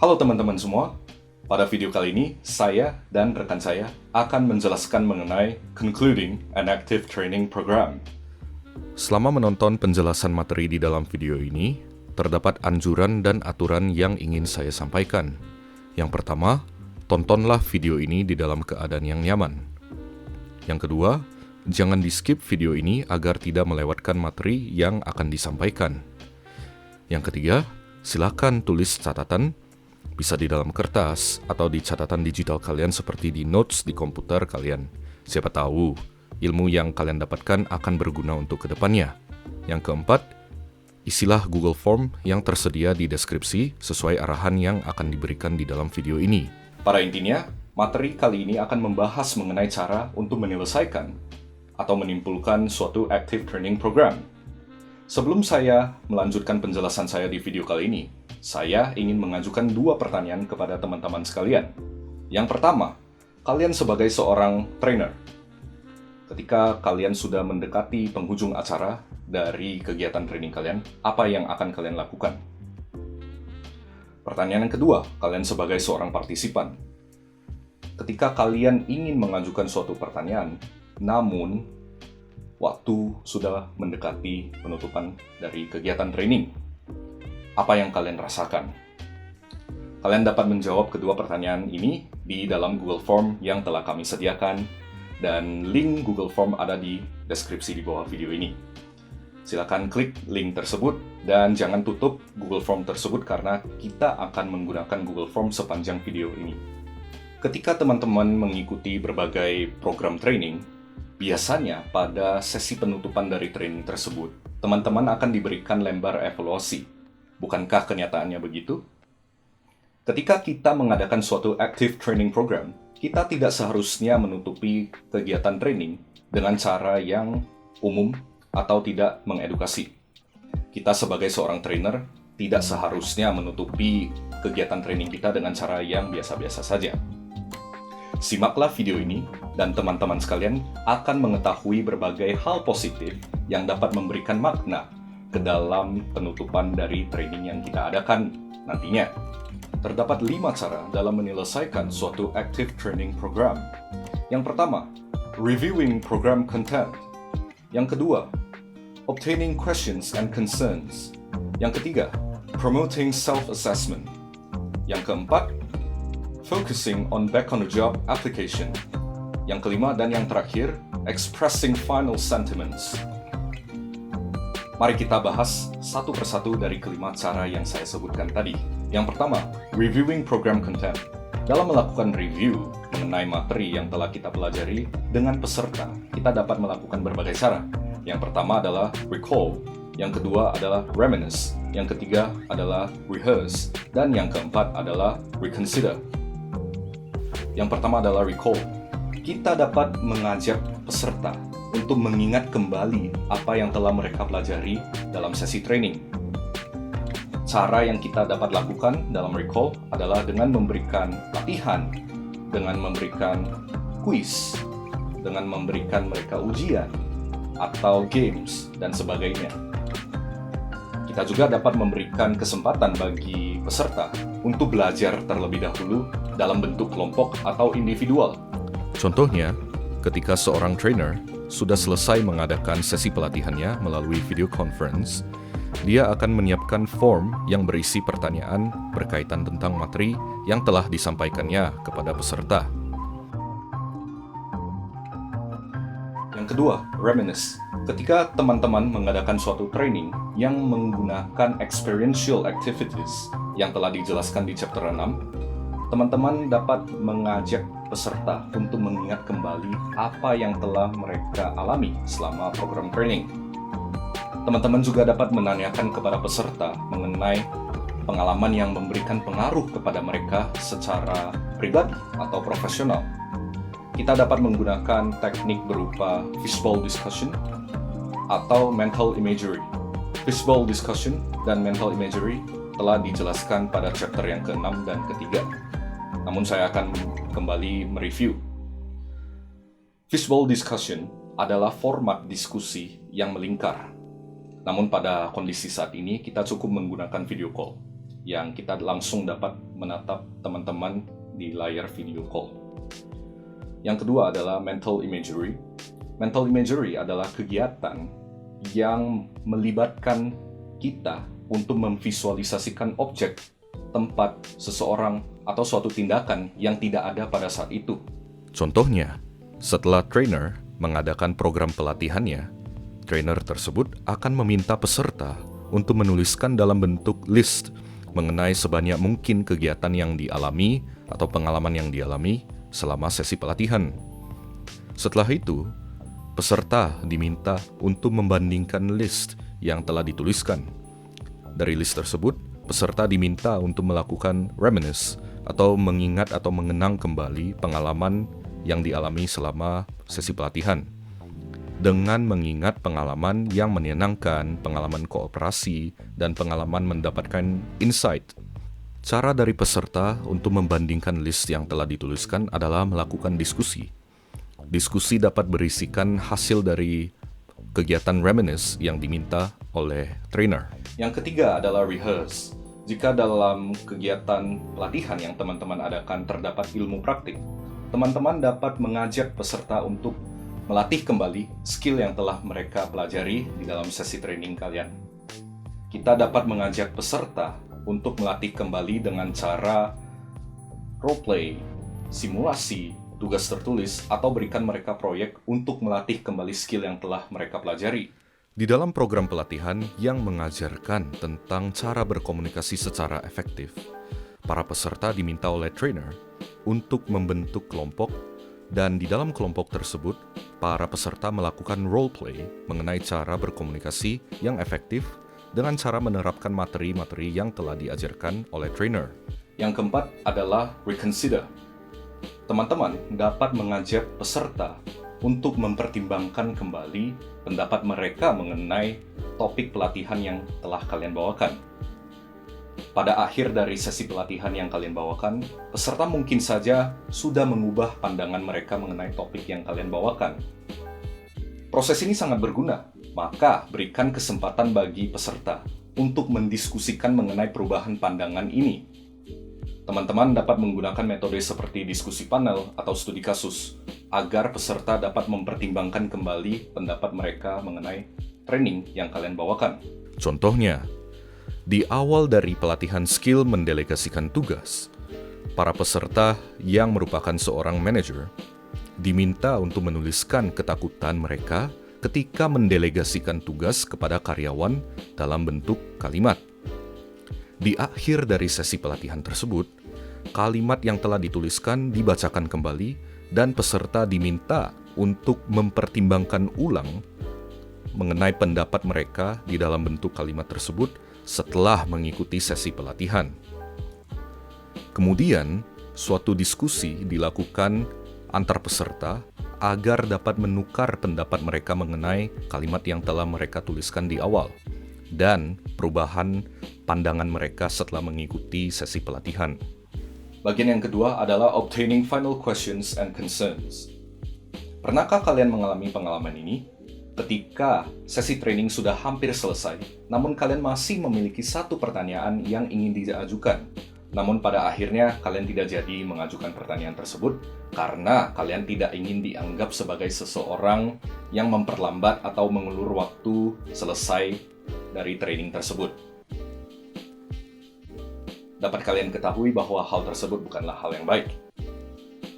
Halo teman-teman semua, pada video kali ini saya dan rekan saya akan menjelaskan mengenai Concluding an Active Training Program. Selama menonton penjelasan materi di dalam video ini, terdapat anjuran dan aturan yang ingin saya sampaikan. Yang pertama, tontonlah video ini di dalam keadaan yang nyaman. Yang kedua, jangan di-skip video ini agar tidak melewatkan materi yang akan disampaikan. Yang ketiga, silakan tulis catatan, bisa di dalam kertas atau di catatan digital kalian seperti di notes di komputer kalian. Siapa tahu, ilmu yang kalian dapatkan akan berguna untuk kedepannya. Yang keempat, isilah Google Form yang tersedia di deskripsi sesuai arahan yang akan diberikan di dalam video ini. Pada intinya, materi kali ini akan membahas mengenai cara untuk menyelesaikan atau menyimpulkan suatu Active Training Program. Sebelum saya melanjutkan penjelasan saya di video kali ini, saya ingin mengajukan dua pertanyaan kepada teman-teman sekalian. Yang pertama, kalian sebagai seorang trainer, ketika kalian sudah mendekati penghujung acara dari kegiatan training kalian, apa yang akan kalian lakukan? Pertanyaan yang kedua, kalian sebagai seorang partisipan, ketika kalian ingin mengajukan suatu pertanyaan, namun waktu sudah mendekati penutupan dari kegiatan training, apa yang kalian rasakan? Kalian dapat menjawab kedua pertanyaan ini di dalam Google Form yang telah kami sediakan, dan link Google Form ada di deskripsi di bawah video ini. Silakan klik link tersebut dan jangan tutup Google Form tersebut karena kita akan menggunakan Google Form sepanjang video ini. Ketika teman-teman mengikuti berbagai program training, biasanya pada sesi penutupan dari training tersebut, teman-teman akan diberikan lembar evaluasi. Bukankah kenyataannya begitu? Ketika kita mengadakan suatu Active Training Program, kita tidak seharusnya menutupi kegiatan training dengan cara yang umum atau tidak mengedukasi. Kita sebagai seorang trainer tidak seharusnya menutupi kegiatan training kita dengan cara yang biasa-biasa saja. Simaklah video ini dan teman-teman sekalian akan mengetahui berbagai hal positif yang dapat memberikan makna ke dalam penutupan dari training yang kita adakan nantinya. Terdapat 5 cara dalam menyelesaikan suatu Active Training Program. Yang pertama, reviewing program content. Yang kedua, obtaining questions and concerns. Yang ketiga, promoting self-assessment. Yang keempat, focusing on back-on-the-job application. Yang kelima dan yang terakhir, expressing final sentiments. Mari kita bahas satu persatu dari kelima cara yang saya sebutkan tadi. Yang pertama, reviewing program content. Dalam melakukan review mengenai materi yang telah kita pelajari dengan peserta, kita dapat melakukan berbagai cara. Yang pertama adalah recall, yang kedua adalah reminisce, yang ketiga adalah rehearse, dan yang keempat adalah reconsider. Yang pertama adalah recall. Kita dapat mengajak peserta untuk mengingat kembali apa yang telah mereka pelajari dalam sesi training. Cara yang kita dapat lakukan dalam recall adalah dengan memberikan latihan, dengan memberikan kuis, dengan memberikan mereka ujian, atau games, dan sebagainya. Kita juga dapat memberikan kesempatan bagi peserta untuk belajar terlebih dahulu dalam bentuk kelompok atau individual. Contohnya, ketika seorang trainer sudah selesai mengadakan sesi pelatihannya melalui video conference, dia akan menyiapkan form yang berisi pertanyaan berkaitan tentang materi yang telah disampaikannya kepada peserta. Yang kedua, reminisce. Ketika teman-teman mengadakan suatu training yang menggunakan experiential activities yang telah dijelaskan di chapter 6, teman-teman dapat mengajak peserta untuk mengingat kembali apa yang telah mereka alami selama program training. Teman-teman juga dapat menanyakan kepada peserta mengenai pengalaman yang memberikan pengaruh kepada mereka secara pribadi atau profesional. Kita dapat menggunakan teknik berupa fishbowl discussion atau mental imagery. Fishbowl discussion dan mental imagery telah dijelaskan pada chapter yang ke-6 dan ke-3. Namun saya akan kembali mereview. Fishbowl discussion adalah format diskusi yang melingkar. Namun pada kondisi saat ini kita cukup menggunakan video call. yang kita langsung dapat menatap teman-teman di layar video call. Yang kedua adalah mental imagery. Mental imagery adalah kegiatan yang melibatkan kita untuk memvisualisasikan objek, tempat, seseorang, atau suatu tindakan yang tidak ada pada saat itu. Contohnya, setelah trainer mengadakan program pelatihannya, trainer tersebut akan meminta peserta untuk menuliskan dalam bentuk list mengenai sebanyak mungkin kegiatan yang dialami atau pengalaman yang dialami selama sesi pelatihan. Setelah itu, peserta diminta untuk membandingkan list yang telah dituliskan. Dari list tersebut, peserta diminta untuk melakukan reminisce atau mengingat atau mengenang kembali pengalaman yang dialami selama sesi pelatihan. Dengan mengingat pengalaman yang menyenangkan, pengalaman kooperasi, dan pengalaman mendapatkan insight. Cara dari peserta untuk membandingkan list yang telah dituliskan adalah melakukan diskusi. Diskusi dapat berisikan hasil dari kegiatan reminisce yang diminta oleh trainer. Yang ketiga adalah rehearse. Jika dalam kegiatan pelatihan yang teman-teman adakan terdapat ilmu praktik, teman-teman dapat mengajak peserta untuk melatih kembali skill yang telah mereka pelajari di dalam sesi training kalian. Kita dapat mengajak peserta untuk melatih kembali dengan cara role play, simulasi, tugas tertulis, atau berikan mereka proyek untuk melatih kembali skill yang telah mereka pelajari. Di dalam program pelatihan yang mengajarkan tentang cara berkomunikasi secara efektif, para peserta diminta oleh trainer untuk membentuk kelompok, dan di dalam kelompok tersebut, para peserta melakukan role play mengenai cara berkomunikasi yang efektif dengan cara menerapkan materi-materi yang telah diajarkan oleh trainer. Yang keempat adalah reconsider. Teman-teman dapat mengajak peserta untuk mempertimbangkan kembali pendapat mereka mengenai topik pelatihan yang telah kalian bawakan. Pada akhir dari sesi pelatihan yang kalian bawakan, peserta mungkin saja sudah mengubah pandangan mereka mengenai topik yang kalian bawakan. Proses ini sangat berguna, maka berikan kesempatan bagi peserta untuk mendiskusikan mengenai perubahan pandangan ini. Teman-teman dapat menggunakan metode seperti diskusi panel atau studi kasus agar peserta dapat mempertimbangkan kembali pendapat mereka mengenai training yang kalian bawakan. Contohnya, di awal dari pelatihan skill mendelegasikan tugas, para peserta yang merupakan seorang manajer diminta untuk menuliskan ketakutan mereka ketika mendelegasikan tugas kepada karyawan dalam bentuk kalimat. Di akhir dari sesi pelatihan tersebut, kalimat yang telah dituliskan dibacakan kembali dan peserta diminta untuk mempertimbangkan ulang mengenai pendapat mereka di dalam bentuk kalimat tersebut setelah mengikuti sesi pelatihan. Kemudian, suatu diskusi dilakukan antar peserta agar dapat menukar pendapat mereka mengenai kalimat yang telah mereka tuliskan di awal dan perubahan pandangan mereka setelah mengikuti sesi pelatihan. Bagian yang kedua adalah obtaining final questions and concerns. Pernahkah kalian mengalami pengalaman ini? Ketika sesi training sudah hampir selesai, namun kalian masih memiliki satu pertanyaan yang ingin diajukan. Namun pada akhirnya kalian tidak jadi mengajukan pertanyaan tersebut karena kalian tidak ingin dianggap sebagai seseorang yang memperlambat atau mengulur waktu selesai dari training tersebut. Dapat kalian ketahui bahwa hal tersebut bukanlah hal yang baik.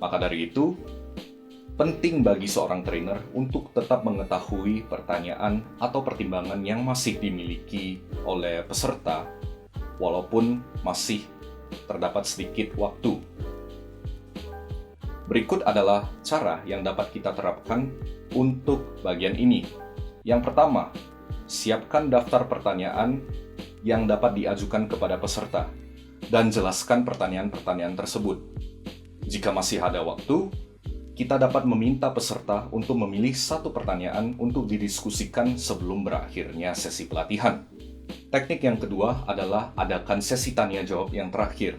Maka dari itu, penting bagi seorang trainer untuk tetap mengetahui pertanyaan atau pertimbangan yang masih dimiliki oleh peserta, walaupun masih terdapat sedikit waktu. Berikut adalah cara yang dapat kita terapkan untuk bagian ini. Yang pertama, siapkan daftar pertanyaan yang dapat diajukan kepada peserta dan jelaskan pertanyaan-pertanyaan tersebut. Jika masih ada waktu, kita dapat meminta peserta untuk memilih satu pertanyaan untuk didiskusikan sebelum berakhirnya sesi pelatihan. Teknik yang kedua adalah adakan sesi tanya jawab yang terakhir.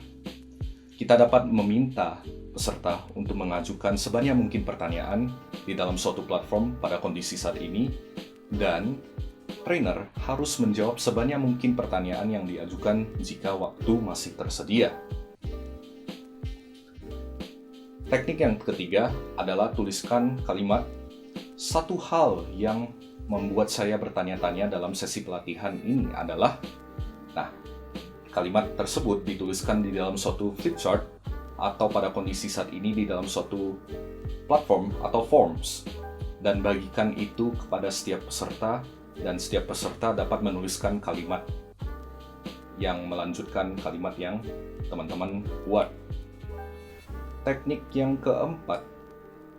Kita dapat meminta peserta untuk mengajukan sebanyak mungkin pertanyaan di dalam suatu platform pada kondisi saat ini, dan trainer harus menjawab sebanyak mungkin pertanyaan yang diajukan jika waktu masih tersedia. Teknik yang ketiga adalah tuliskan kalimat satu hal yang membuat saya bertanya-tanya dalam sesi pelatihan ini adalah, kalimat tersebut dituliskan di dalam suatu flipchart atau pada kondisi saat ini di dalam suatu platform atau forms, dan bagikan itu kepada setiap peserta, dan setiap peserta dapat menuliskan kalimat yang melanjutkan kalimat yang teman-teman buat. Teknik yang keempat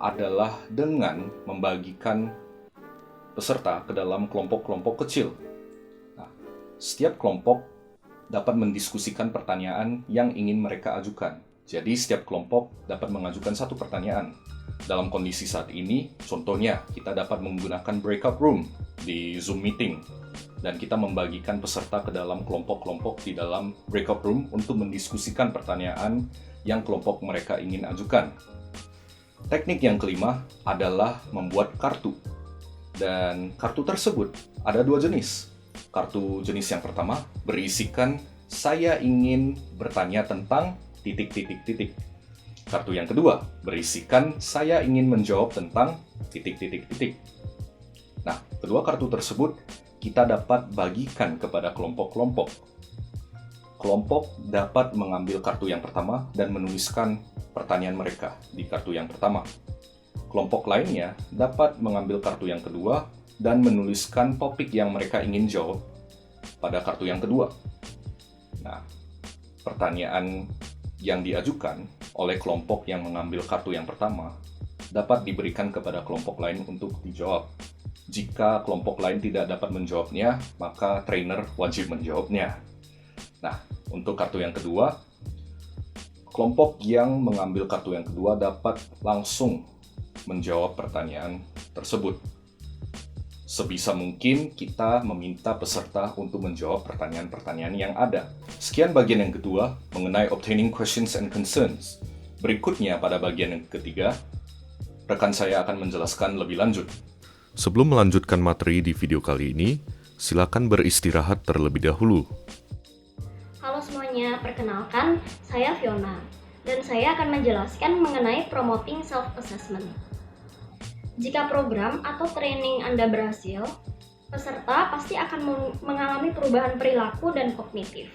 adalah dengan membagikan peserta ke dalam kelompok-kelompok kecil. Setiap kelompok dapat mendiskusikan pertanyaan yang ingin mereka ajukan. Jadi setiap kelompok dapat mengajukan satu pertanyaan. Dalam kondisi saat ini, contohnya kita dapat menggunakan breakout room di Zoom meeting, dan kita membagikan peserta ke dalam kelompok-kelompok di dalam breakout room untuk mendiskusikan pertanyaan yang kelompok mereka ingin ajukan. Teknik yang kelima adalah membuat kartu. Dan kartu tersebut ada dua jenis. Kartu jenis yang pertama berisikan saya ingin bertanya tentang titik-titik-titik. Kartu yang kedua berisikan saya ingin menjawab tentang titik-titik-titik. Nah, kedua kartu tersebut kita dapat bagikan kepada kelompok-kelompok. Kelompok dapat mengambil kartu yang pertama dan menuliskan pertanyaan mereka di kartu yang pertama. Kelompok lainnya dapat mengambil kartu yang kedua dan menuliskan topik yang mereka ingin jawab pada kartu yang kedua. Nah, pertanyaan yang diajukan oleh kelompok yang mengambil kartu yang pertama dapat diberikan kepada kelompok lain untuk dijawab. Jika kelompok lain tidak dapat menjawabnya, maka trainer wajib menjawabnya. Nah, untuk kartu yang kedua, kelompok yang mengambil kartu yang kedua dapat langsung menjawab pertanyaan tersebut. Sebisa mungkin kita meminta peserta untuk menjawab pertanyaan-pertanyaan yang ada. Sekian bagian yang kedua mengenai obtaining questions and concerns. Berikutnya pada bagian yang ketiga, rekan saya akan menjelaskan lebih lanjut. Sebelum melanjutkan materi di video kali ini, silakan beristirahat terlebih dahulu. Halo semuanya, perkenalkan, saya Fiona, dan saya akan menjelaskan mengenai promoting self-assessment. Jika program atau training Anda berhasil, peserta pasti akan mengalami perubahan perilaku dan kognitif.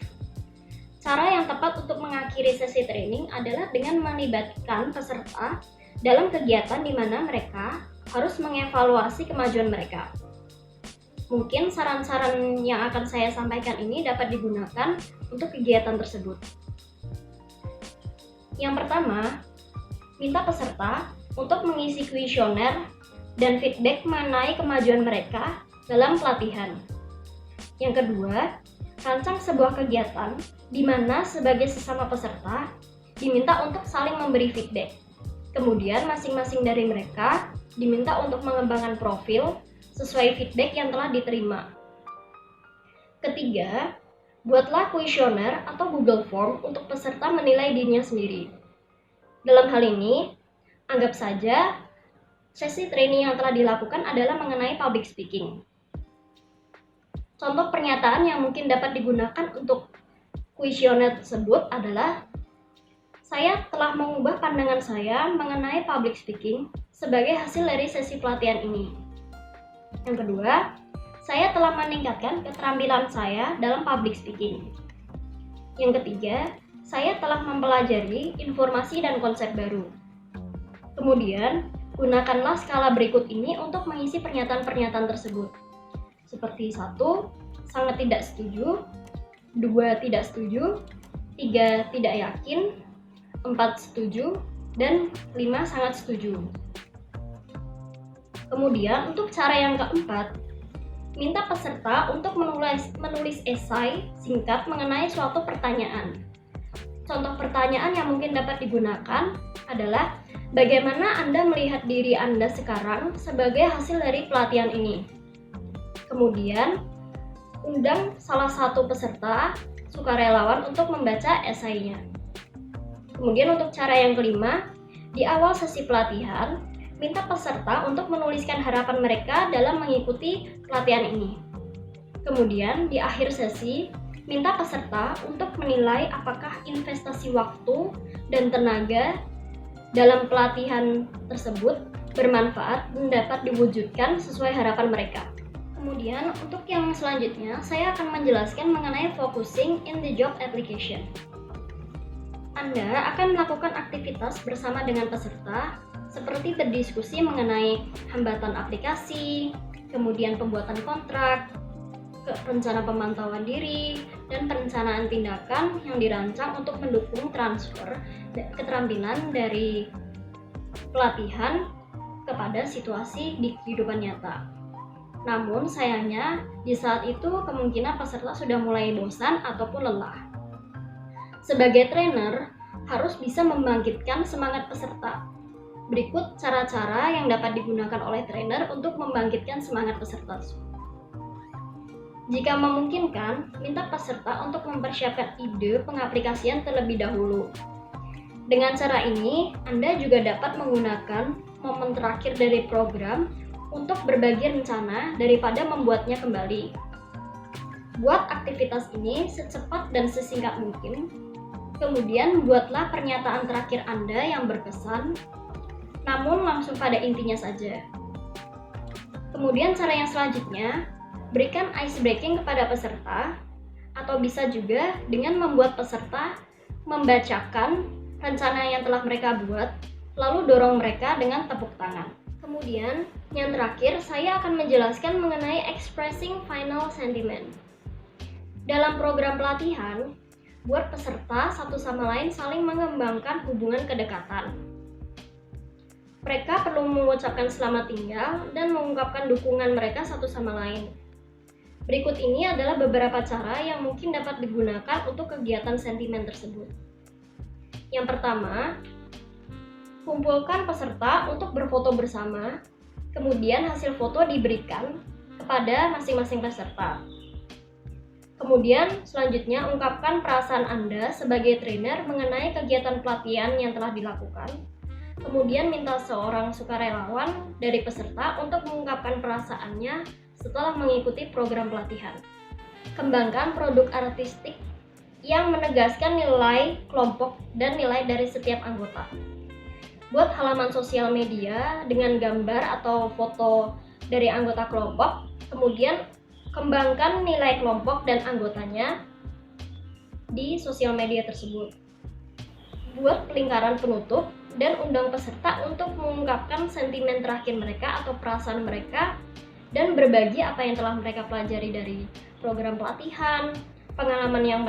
Cara yang tepat untuk mengakhiri sesi training adalah dengan melibatkan peserta dalam kegiatan di mana mereka harus mengevaluasi kemajuan mereka. Mungkin saran-saran yang akan saya sampaikan ini dapat digunakan untuk kegiatan tersebut. Yang pertama, minta peserta untuk mengisi kuesioner dan feedback mengenai kemajuan mereka dalam pelatihan. Yang kedua, rancang sebuah kegiatan di mana sebagai sesama peserta diminta untuk saling memberi feedback. Kemudian masing-masing dari mereka diminta untuk mengembangkan profil sesuai feedback yang telah diterima. Ketiga, buatlah kuesioner atau Google Form untuk peserta menilai dirinya sendiri. Dalam hal ini, anggap saja sesi training yang telah dilakukan adalah mengenai public speaking. Contoh pernyataan yang mungkin dapat digunakan untuk kuesioner tersebut adalah, saya telah mengubah pandangan saya mengenai public speaking sebagai hasil dari sesi pelatihan ini. Yang kedua, saya telah meningkatkan keterampilan saya dalam public speaking. Yang ketiga, saya telah mempelajari informasi dan konsep baru. Kemudian, gunakanlah skala berikut ini untuk mengisi pernyataan-pernyataan tersebut. Seperti 1, sangat tidak setuju, 2, tidak setuju, 3, tidak yakin, 4, setuju, dan 5, sangat setuju. Kemudian untuk cara yang keempat, minta peserta untuk menulis esai singkat mengenai suatu pertanyaan. Contoh pertanyaan yang mungkin dapat digunakan adalah, bagaimana Anda melihat diri Anda sekarang sebagai hasil dari pelatihan ini? Kemudian, undang salah satu peserta sukarelawan untuk membaca esainya. Kemudian untuk cara yang kelima, di awal sesi pelatihan, minta peserta untuk menuliskan harapan mereka dalam mengikuti pelatihan ini. Kemudian di akhir sesi, minta peserta untuk menilai apakah investasi waktu dan tenaga dalam pelatihan tersebut bermanfaat dan dapat diwujudkan sesuai harapan mereka. Kemudian untuk yang selanjutnya, saya akan menjelaskan mengenai focusing in the job application. Anda akan melakukan aktivitas bersama dengan peserta seperti berdiskusi mengenai hambatan aplikasi, kemudian pembuatan kontrak, rencana pemantauan diri, dan perencanaan tindakan yang dirancang untuk mendukung transfer keterampilan dari pelatihan kepada situasi di kehidupan nyata. Namun sayangnya di saat itu kemungkinan peserta sudah mulai bosan ataupun lelah. Sebagai trainer, harus bisa membangkitkan semangat peserta. Berikut cara-cara yang dapat digunakan oleh trainer untuk membangkitkan semangat peserta. Jika memungkinkan, minta peserta untuk mempersiapkan ide pengaplikasian terlebih dahulu. Dengan cara ini, Anda juga dapat menggunakan momen terakhir dari program untuk berbagi rencana daripada membuatnya kembali. Buat aktivitas ini secepat dan sesingkat mungkin. Kemudian buatlah pernyataan terakhir Anda yang berkesan, namun langsung pada intinya saja. Kemudian cara yang selanjutnya, berikan ice breaking kepada peserta, atau bisa juga dengan membuat peserta membacakan rencana yang telah mereka buat, lalu dorong mereka dengan tepuk tangan. Kemudian, yang terakhir, saya akan menjelaskan mengenai expressing final sentiment. Dalam program pelatihan, buat peserta satu sama lain saling mengembangkan hubungan kedekatan. Mereka perlu mengucapkan selamat tinggal dan mengungkapkan dukungan mereka satu sama lain. Berikut ini adalah beberapa cara yang mungkin dapat digunakan untuk kegiatan sentimen tersebut. Yang pertama, kumpulkan peserta untuk berfoto bersama, kemudian hasil foto diberikan kepada masing-masing peserta. Kemudian selanjutnya ungkapkan perasaan Anda sebagai trainer mengenai kegiatan pelatihan yang telah dilakukan. Kemudian minta seorang sukarelawan dari peserta untuk mengungkapkan perasaannya setelah mengikuti program pelatihan. Kembangkan produk artistik yang menegaskan nilai kelompok dan nilai dari setiap anggota. Buat halaman sosial media dengan gambar atau foto dari anggota kelompok, kemudian kembangkan nilai kelompok dan anggotanya di sosial media tersebut. Buat lingkaran penutup dan undang peserta untuk mengungkapkan sentimen terakhir mereka atau perasaan mereka dan berbagi apa yang telah mereka pelajari dari program pelatihan, pengalaman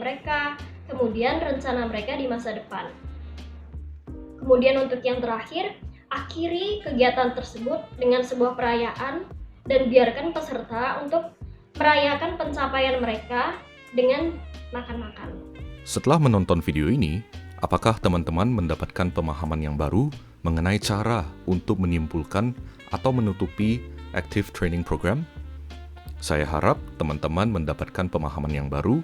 mereka, kemudian rencana mereka di masa depan. Kemudian untuk yang terakhir, akhiri kegiatan tersebut dengan sebuah perayaan dan biarkan peserta untuk merayakan pencapaian mereka dengan makan-makan. Setelah menonton video ini, apakah teman-teman mendapatkan pemahaman yang baru mengenai cara untuk menyimpulkan atau menutupi Active Training Program? Saya harap teman-teman mendapatkan pemahaman yang baru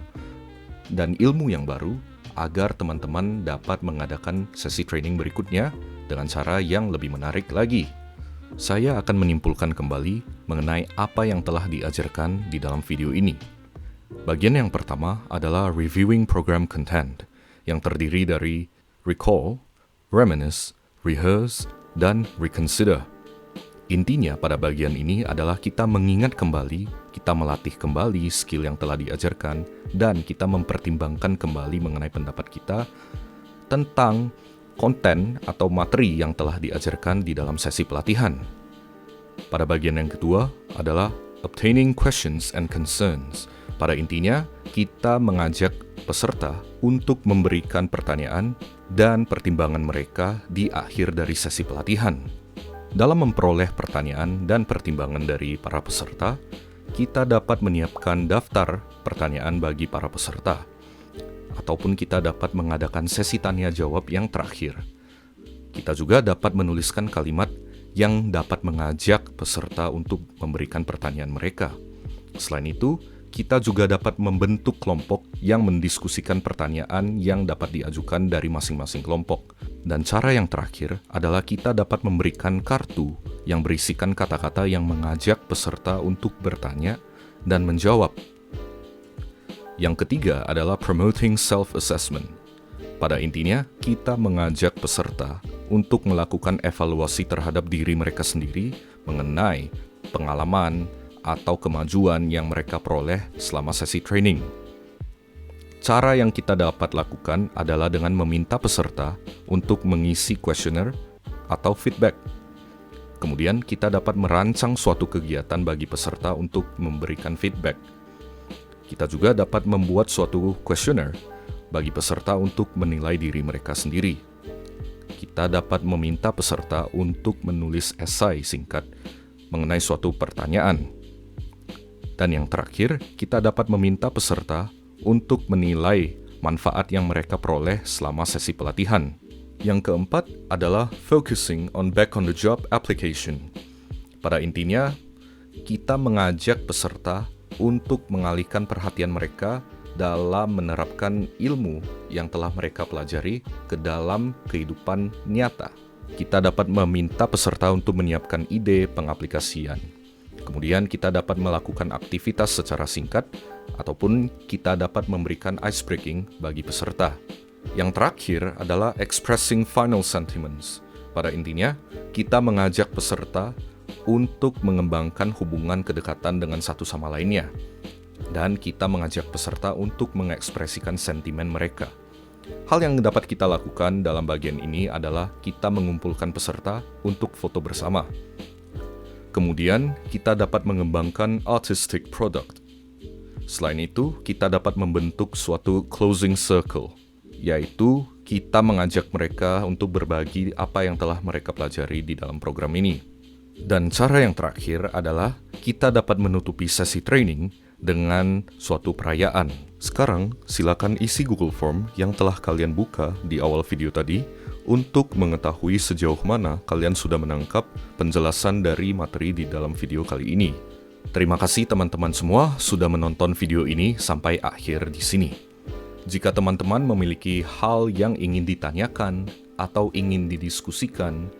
dan ilmu yang baru agar teman-teman dapat mengadakan sesi training berikutnya dengan cara yang lebih menarik lagi. Saya akan menyimpulkan kembali mengenai apa yang telah diajarkan di dalam video ini. Bagian yang pertama adalah reviewing program content, yang terdiri dari recall, reminisce, rehearse, dan reconsider. Intinya pada bagian ini adalah kita mengingat kembali, kita melatih kembali skill yang telah diajarkan, dan kita mempertimbangkan kembali mengenai pendapat kita tentang konten atau materi yang telah diajarkan di dalam sesi pelatihan. Pada bagian yang kedua adalah obtaining questions and concerns. Pada intinya, kita mengajak peserta untuk memberikan pertanyaan dan pertimbangan mereka di akhir dari sesi pelatihan. Dalam memperoleh pertanyaan dan pertimbangan dari para peserta, kita dapat menyiapkan daftar pertanyaan bagi para peserta, ataupun kita dapat mengadakan sesi tanya jawab yang terakhir. Kita juga dapat menuliskan kalimat yang dapat mengajak peserta untuk memberikan pertanyaan mereka. Selain itu, kita juga dapat membentuk kelompok yang mendiskusikan pertanyaan yang dapat diajukan dari masing-masing kelompok. Dan cara yang terakhir adalah kita dapat memberikan kartu yang berisikan kata-kata yang mengajak peserta untuk bertanya dan menjawab. Yang ketiga adalah promoting self-assessment. Pada intinya, kita mengajak peserta untuk melakukan evaluasi terhadap diri mereka sendiri mengenai pengalaman atau kemajuan yang mereka peroleh selama sesi training. Cara yang kita dapat lakukan adalah dengan meminta peserta untuk mengisi kuesioner atau feedback. Kemudian kita dapat merancang suatu kegiatan bagi peserta untuk memberikan feedback. Kita juga dapat membuat suatu kuesioner bagi peserta untuk menilai diri mereka sendiri. Kita dapat meminta peserta untuk menulis esai singkat mengenai suatu pertanyaan. Dan yang terakhir, kita dapat meminta peserta untuk menilai manfaat yang mereka peroleh selama sesi pelatihan. Yang keempat adalah focusing on back on the job application. Pada intinya, kita mengajak peserta untuk mengalihkan perhatian mereka dalam menerapkan ilmu yang telah mereka pelajari ke dalam kehidupan nyata. Kita dapat meminta peserta untuk menyiapkan ide pengaplikasian. Kemudian kita dapat melakukan aktivitas secara singkat ataupun kita dapat memberikan ice breaking bagi peserta. Yang terakhir adalah expressing final sentiments. Pada intinya, kita mengajak peserta untuk mengembangkan hubungan kedekatan dengan satu sama lainnya. Dan kita mengajak peserta untuk mengekspresikan sentimen mereka. Hal yang dapat kita lakukan dalam bagian ini adalah kita mengumpulkan peserta untuk foto bersama. Kemudian, kita dapat mengembangkan artistic product. Selain itu, kita dapat membentuk suatu closing circle, yaitu kita mengajak mereka untuk berbagi apa yang telah mereka pelajari di dalam program ini. Dan cara yang terakhir adalah kita dapat menutupi sesi training dengan suatu perayaan. Sekarang, silakan isi Google Form yang telah kalian buka di awal video tadi untuk mengetahui sejauh mana kalian sudah menangkap penjelasan dari materi di dalam video kali ini. Terima kasih teman-teman semua sudah menonton video ini sampai akhir di sini. Jika teman-teman memiliki hal yang ingin ditanyakan atau ingin didiskusikan,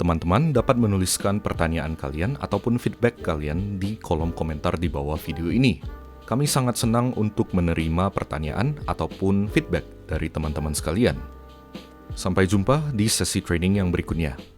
teman-teman dapat menuliskan pertanyaan kalian ataupun feedback kalian di kolom komentar di bawah video ini. Kami sangat senang untuk menerima pertanyaan ataupun feedback dari teman-teman sekalian. Sampai jumpa di sesi training yang berikutnya.